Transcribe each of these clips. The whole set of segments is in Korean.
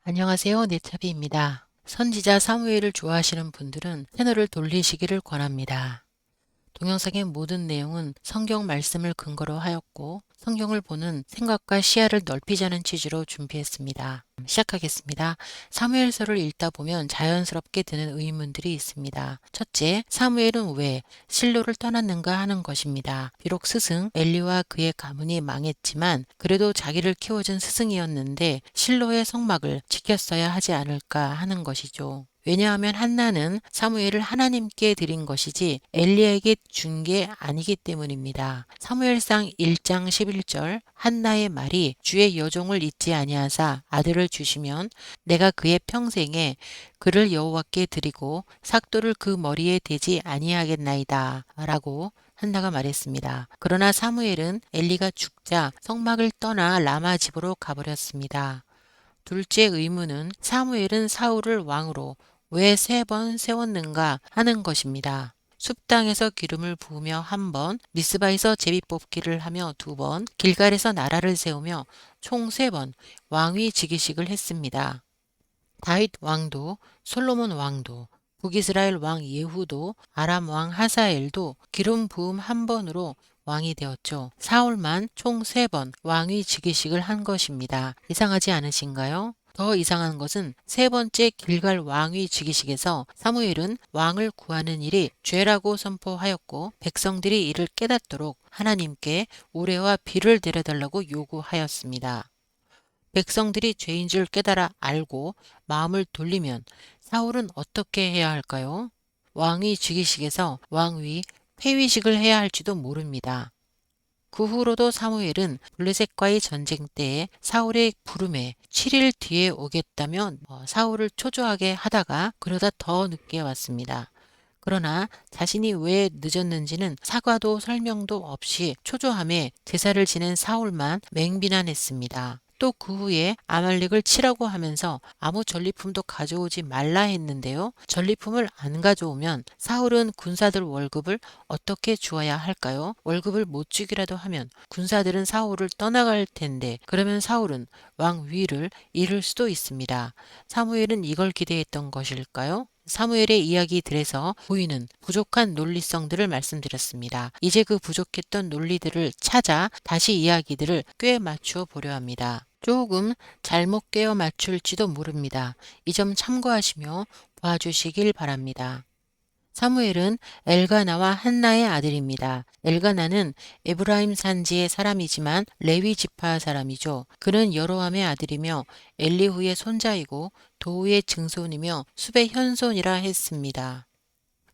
안녕하세요. 네차비입니다. 선지자 사무엘을 좋아하시는 분들은 채널을 돌리시기를 권합니다. 동영상의 모든 내용은 성경 말씀을 근거로 하였고 성경을 보는 생각과 시야를 넓히자는 취지로 준비했습니다. 시작하겠습니다. 사무엘서를 읽다 보면 자연스럽게 드는 의문들이 있습니다. 첫째, 사무엘은 왜 실로를 떠났는가 하는 것입니다. 비록 스승 엘리와 그의 가문이 망했지만 그래도 자기를 키워준 스승이었는데 실로의 성막을 지켰어야 하지 않을까 하는 것이죠. 왜냐하면 한나는 사무엘을 하나님께 드린 것이지 엘리에게 준 게 아니기 때문입니다. 사무엘상 1장 11절 한나의 말이 주의 여종을 잊지 아니하사 아들을 주시면 내가 그의 평생에 그를 여호와께 드리고 삭도를 그 머리에 대지 아니하겠나이다 라고 한나가 말했습니다. 그러나 사무엘은 엘리가 죽자 성막을 떠나 라마 집으로 가버렸습니다. 둘째 의문은 사무엘은 사울을 왕으로 왜 3번 세웠는가 하는 것입니다. 숲당에서 기름을 부으며 1번, 미스바에서 제비 뽑기를 하며 2번, 길갈에서 나라를 세우며 총 3번 왕위 즉위식을 했습니다. 다윗 왕도, 솔로몬 왕도, 북이스라엘 왕 예후도, 아람 왕 하사엘도 기름 부음 1번으로 왕이 되었죠. 사울만 총 3번 왕위 즉위식을 한 것입니다. 이상하지 않으신가요? 더 이상한 것은 3번째 길갈 왕위 즉위식에서 사무엘은 왕을 구하는 일이 죄라고 선포하였고 백성들이 이를 깨닫도록 하나님께 우레와 비를 데려달라고 요구하였습니다. 백성들이 죄인 줄 깨달아 알고 마음을 돌리면 사울은 어떻게 해야 할까요? 왕위 즉위식에서 왕위 폐위식을 해야 할지도 모릅니다. 그 후로도 사무엘은 블레셋과의 전쟁 때에 사울의 부름에 7일 뒤에 오겠다며 사울을 초조하게 하다가 그러다 더 늦게 왔습니다. 그러나 자신이 왜 늦었는지는 사과도 설명도 없이 초조함에 제사를 지낸 사울만 맹비난했습니다. 또 그 후에 아말렉을 치라고 하면서 아무 전리품도 가져오지 말라 했는데요. 전리품을 안 가져오면 사울은 군사들 월급을 어떻게 주어야 할까요? 월급을 못 주기라도 하면 군사들은 사울을 떠나갈 텐데 그러면 사울은 왕위를 잃을 수도 있습니다. 사무엘은 이걸 기대했던 것일까요? 사무엘의 이야기들에서 보이는 부족한 논리성들을 말씀드렸습니다. 이제 그 부족했던 논리들을 찾아 다시 이야기들을 꽤 맞추어 보려 합니다. 조금 잘못 꿰어 맞출지도 모릅니다. 이 점 참고하시며 봐주시길 바랍니다. 사무엘은 엘가나와 한나의 아들입니다. 엘가나는 에브라임 산지의 사람이지만 레위 지파 사람이죠. 그는 여로함의 아들이며 엘리후의 손자이고 도우의 증손이며 숲의 현손이라 했습니다.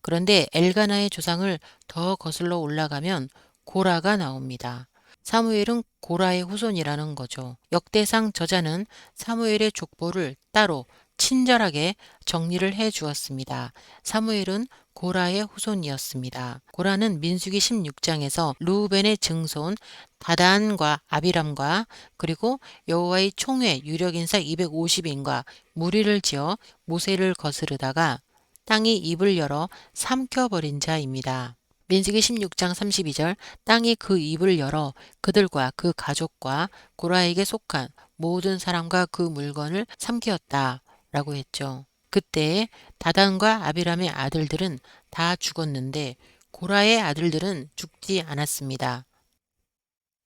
그런데 엘가나의 조상을 더 거슬러 올라가면 고라가 나옵니다. 사무엘은 고라의 후손이라는 거죠. 역대상 저자는 사무엘의 족보를 따로 친절하게 정리를 해 주었습니다. 사무엘은 고라의 후손이었습니다. 고라는 민수기 16장에서 르우벤의 증손 다단과 아비람과 그리고 여호와의 총회 유력인사 250인과 무리를 지어 모세를 거스르다가 땅이 입을 열어 삼켜버린 자입니다. 민수기 16장 32절 땅이 그 입을 열어 그들과 그 가족과 고라에게 속한 모든 사람과 그 물건을 삼키었다 라고 했죠. 그때 다단과 아비람의 아들들은 다 죽었는데 고라의 아들들은 죽지 않았습니다.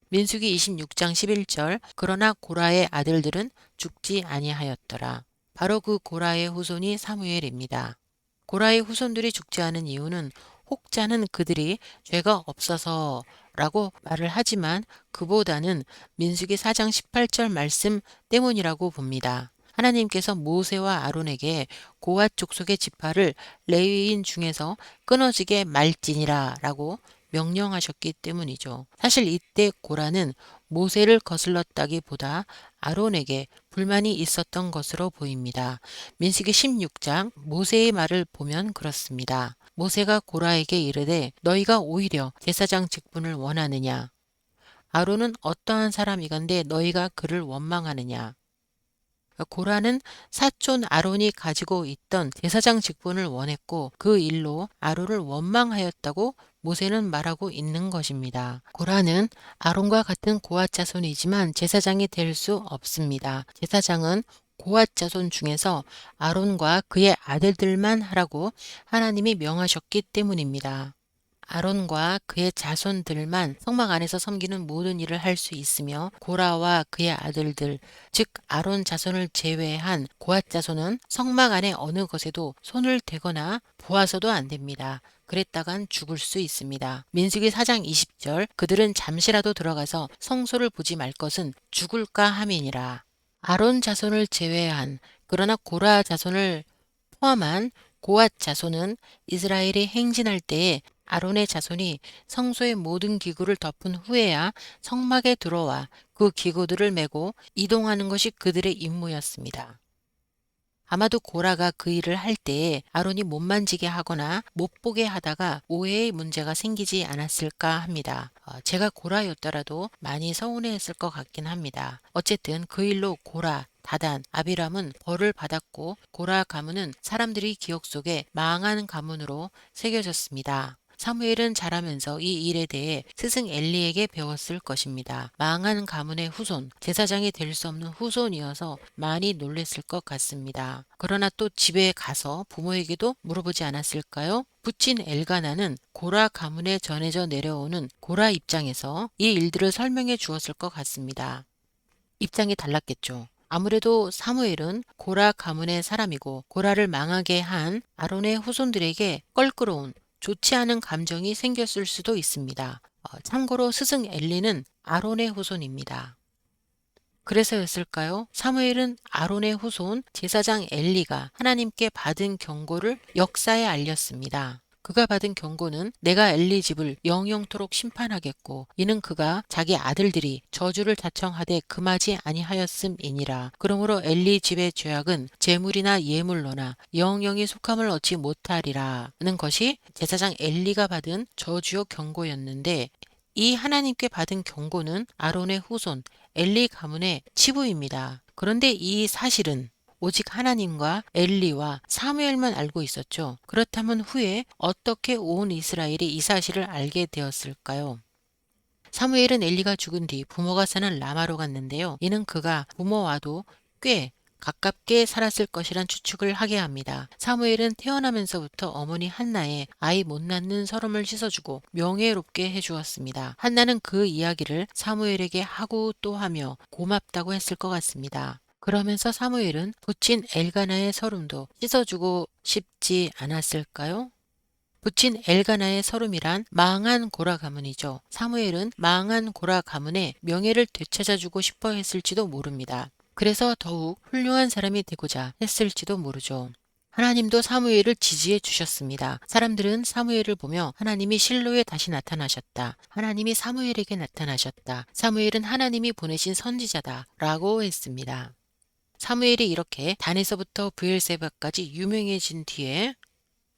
민수기 26장 11절 그러나 고라의 아들들은 죽지 아니하였더라. 바로 그 고라의 후손이 사무엘입니다. 고라의 후손들이 죽지 않은 이유는 혹자는 그들이 죄가 없어서 라고 말을 하지만 그보다는 민수기 4장 18절 말씀 때문이라고 봅니다. 하나님께서 모세와 아론에게 고앗 족속의 지파를 레위인 중에서 끊어지게 말지니라 라고 명령하셨기 때문이죠. 사실 이때 고라는 모세를 거슬렀다기보다 아론에게 불만이 있었던 것으로 보입니다. 민수기 16장 모세의 말을 보면 그렇습니다. 모세가 고라에게 이르되 너희가 오히려 제사장 직분을 원하느냐? 아론은 어떠한 사람이건대 너희가 그를 원망하느냐? 고라는 사촌 아론이 가지고 있던 제사장 직분을 원했고 그 일로 아론을 원망하였다고 모세는 말하고 있는 것입니다. 고라는 아론과 같은 고앗 자손이지만 제사장이 될 수 없습니다. 제사장은 고앗 자손 중에서 아론과 그의 아들들만 하라고 하나님이 명하셨기 때문입니다. 아론과 그의 자손들만 성막 안에서 섬기는 모든 일을 할 수 있으며 고라와 그의 아들들, 즉 아론 자손을 제외한 고앗 자손은 성막 안에 어느 것에도 손을 대거나 보아서도 안 됩니다. 그랬다간 죽을 수 있습니다. 민수기 4장 20절 그들은 잠시라도 들어가서 성소를 보지 말 것은 죽을까 함이니라. 아론 자손을 제외한 그러나 고라 자손을 포함한 고앗 자손은 이스라엘이 행진할 때에 아론의 자손이 성소의 모든 기구를 덮은 후에야 성막에 들어와 그 기구들을 메고 이동하는 것이 그들의 임무였습니다. 아마도 고라가 그 일을 할 때에 아론이 못 만지게 하거나 못 보게 하다가 오해의 문제가 생기지 않았을까 합니다. 제가 고라였더라도 많이 서운해했을 것 같긴 합니다. 어쨌든 그 일로 고라, 다단, 아비람은 벌을 받았고 고라 가문은 사람들이 기억 속에 망한 가문으로 새겨졌습니다. 사무엘은 자라면서 이 일에 대해 스승 엘리에게 배웠을 것입니다. 망한 가문의 후손, 제사장이 될 수 없는 후손이어서 많이 놀랬을 것 같습니다. 그러나 또 집에 가서 부모에게도 물어보지 않았을까요? 부친 엘가나는 고라 가문에 전해져 내려오는 고라 입장에서 이 일들을 설명해 주었을 것 같습니다. 입장이 달랐겠죠. 아무래도 사무엘은 고라 가문의 사람이고 고라를 망하게 한 아론의 후손들에게 껄끄러운 좋지 않은 감정이 생겼을 수도 있습니다. 참고로 스승 엘리는 아론의 후손입니다. 그래서였을까요? 사무엘은 아론의 후손 제사장 엘리가 하나님께 받은 경고를 역사에 알렸습니다. 그가 받은 경고는 내가 엘리 집을 영영토록 심판하겠고 이는 그가 자기 아들들이 저주를 자청하되 금하지 아니하였음이니라. 그러므로 엘리 집의 죄악은 제물이나 예물로나 영영이 속함을 얻지 못하리라는 것이 제사장 엘리가 받은 저주요 경고였는데 이 하나님께 받은 경고는 아론의 후손 엘리 가문의 치부입니다. 그런데 이 사실은 오직 하나님과 엘리와 사무엘만 알고 있었죠. 그렇다면 후에 어떻게 온 이스라엘이 이 사실을 알게 되었을까요? 사무엘은 엘리가 죽은 뒤 부모가 사는 라마로 갔는데요. 이는 그가 부모와도 꽤 가깝게 살았을 것이란 추측을 하게 합니다. 사무엘은 태어나면서부터 어머니 한나의 아이 못 낳는 서름을 씻어주고 명예롭게 해주었습니다. 한나는 그 이야기를 사무엘에게 하고 또 하며 고맙다고 했을 것 같습니다. 그러면서 사무엘은 부친 엘가나의 서름도 씻어주고 싶지 않았을까요? 부친 엘가나의 서름이란 망한 고라 가문이죠. 사무엘은 망한 고라 가문의 명예를 되찾아주고 싶어 했을지도 모릅니다. 그래서 더욱 훌륭한 사람이 되고자 했을지도 모르죠. 하나님도 사무엘을 지지해 주셨습니다. 사람들은 사무엘을 보며 하나님이 실로에 다시 나타나셨다. 하나님이 사무엘에게 나타나셨다. 사무엘은 하나님이 보내신 선지자다. 라고 했습니다. 사무엘이 이렇게 단에서부터 브엘세바까지 유명해진 뒤에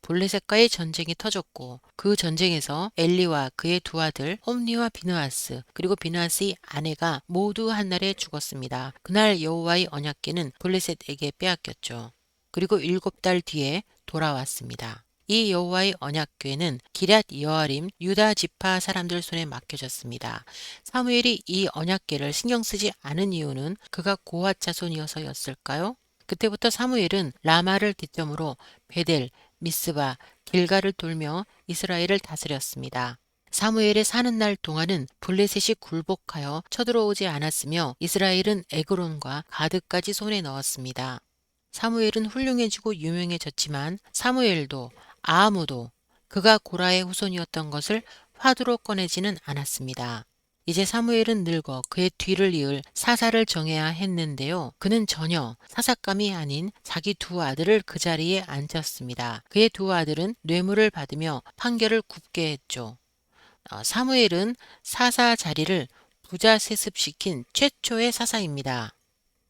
블레셋과의 전쟁이 터졌고 그 전쟁에서 엘리와 그의 두 아들 홈니와 비느하스 그리고 비느하스의 아내가 모두 한날에 죽었습니다. 그날 여호와의 언약궤는 블레셋에게 빼앗겼죠. 그리고 7달 뒤에 돌아왔습니다. 이 여호와의 언약궤는 기럇 여아림 유다 지파 사람들 손에 맡겨졌습니다. 사무엘이 이 언약궤를 신경 쓰지 않은 이유는 그가 고앗 자손이어서였을까요? 그때부터 사무엘은 라마를 기점으로 베델, 미스바, 길가를 돌며 이스라엘을 다스렸습니다. 사무엘의 사는 날 동안은 블레셋이 굴복하여 쳐들어오지 않았으며 이스라엘은 에그론과 가드까지 손에 넣었습니다. 사무엘은 훌륭해지고 유명해졌지만 사무엘도 아무도 그가 고라의 후손이었던 것을 화두로 꺼내지는 않았습니다. 이제 사무엘은 늙어 그의 뒤를 이을 사사를 정해야 했는데요. 그는 전혀 사사감이 아닌 자기 두 아들을 그 자리에 앉혔습니다. 그의 두 아들은 뇌물을 받으며 판결을 굽게 했죠. 사무엘은 사사 자리를 부자 세습시킨 최초의 사사입니다.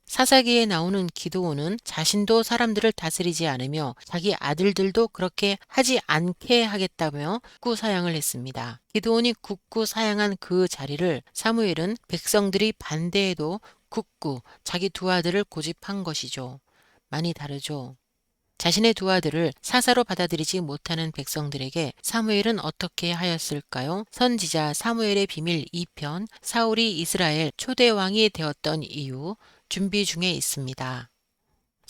사사기에 나오는 기드온은 자신도 사람들을 다스리지 않으며 자기 아들들도 그렇게 하지 않게 하겠다며 국구 사양을 했습니다. 기드온이 국구 사양한 그 자리를 사무엘은 백성들이 반대해도 국구 자기 두 아들을 고집한 것이죠. 많이 다르죠. 자신의 두 아들을 사사로 받아들이지 못하는 백성들에게 사무엘은 어떻게 하였을까요? 선지자 사무엘의 비밀 2편 사울이 이스라엘 초대 왕이 되었던 이유 준비 중에 있습니다.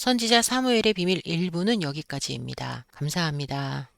선지자 사무엘의 비밀 1부는 여기까지입니다. 감사합니다.